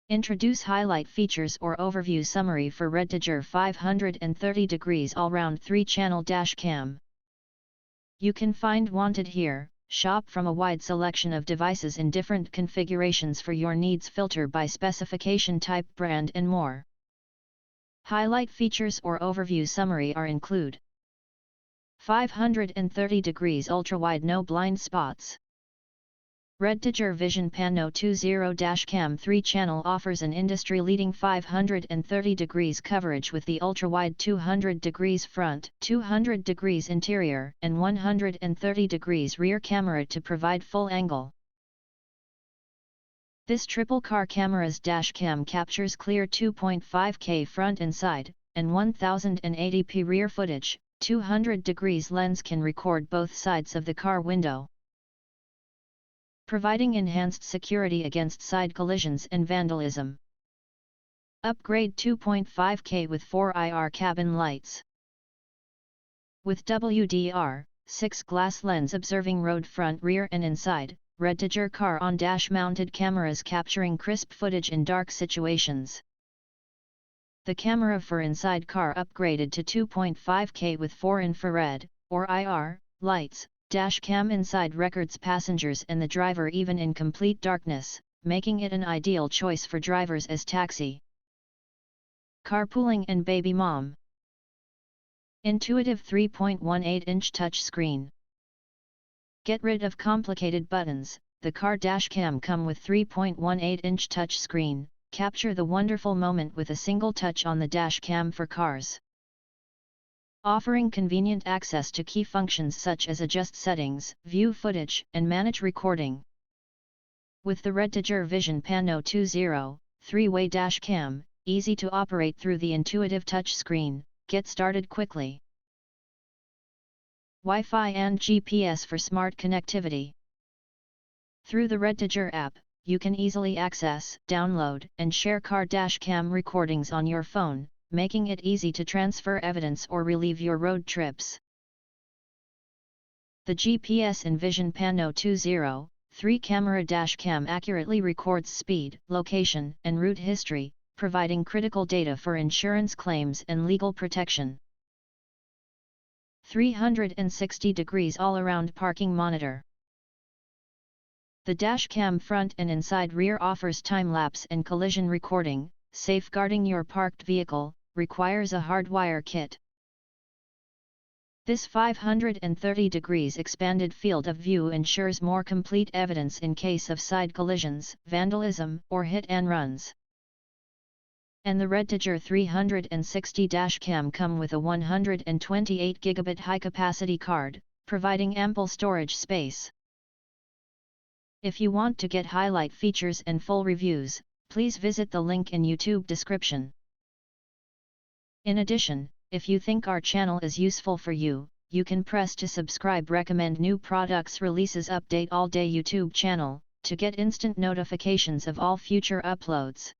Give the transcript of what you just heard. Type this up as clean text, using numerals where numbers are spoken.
Introduce highlight features or overview summary for REDTIGER 530 degrees all-round 3-channel dash cam. You can find wanted here. Shop from a wide selection of devices in different configurations for your needs. Filter by specification, type, brand and more. Highlight features or overview summary are include 530 degrees ultra-wide no blind spots. REDTIGER Vision Pano 20 dash cam 3-channel offers an industry-leading 530 degrees coverage with the ultra-wide 200 degrees front, 200 degrees interior, and 130 degrees rear camera to provide full angle. This triple car camera's dash cam captures clear 2.5K front and side, and 1080p rear footage. 200 degrees lens can record both sides of the car window, providing enhanced security against side collisions and vandalism. Upgrade 2.5K with 4 IR cabin lights. With WDR6 glass lens observing road front, rear and inside, REDTIGER car on dash mounted cameras capturing crisp footage in dark situations. The camera for inside car upgraded to 2.5K with 4 infrared, or IR, lights. Dash cam inside records passengers and the driver even in complete darkness, making it an ideal choice for drivers as taxi, carpooling and baby mom. Intuitive 3.18-inch touch screen. Get rid of complicated buttons. The car dash cam come with 3.18-inch touch screen. Capture the wonderful moment with a single touch on the dash cam for cars, offering convenient access to key functions such as adjust settings, view footage, and manage recording. With the REDTIGER Vision Pano 20 3-way dash cam, easy to operate through the intuitive touch screen. Get started quickly. Wi-Fi and GPS for smart connectivity. Through the REDTIGER app, you can easily access, download, and share car dash cam recordings on your phone, making it easy to transfer evidence or relive your road trips. The GPS in Vision Pano 20 3-camera dash cam accurately records speed, location, and route history, providing critical data for insurance claims and legal protection. 360 degrees all-around parking monitor. The dash cam front and inside rear offers time-lapse and collision recording. Safeguarding your parked vehicle requires a hardwire kit. This 530 degrees expanded field of view ensures more complete evidence in case of side collisions, vandalism, or hit and runs. And the REDTIGER 360 dash cam come with a 128 GB high-capacity card, providing ample storage space. If you want to get highlight features and full reviews, please visit the link in YouTube description. In addition, if you think our channel is useful for you, you can press to subscribe. Recommend new products releases update all day YouTube channel, to get instant notifications of all future uploads.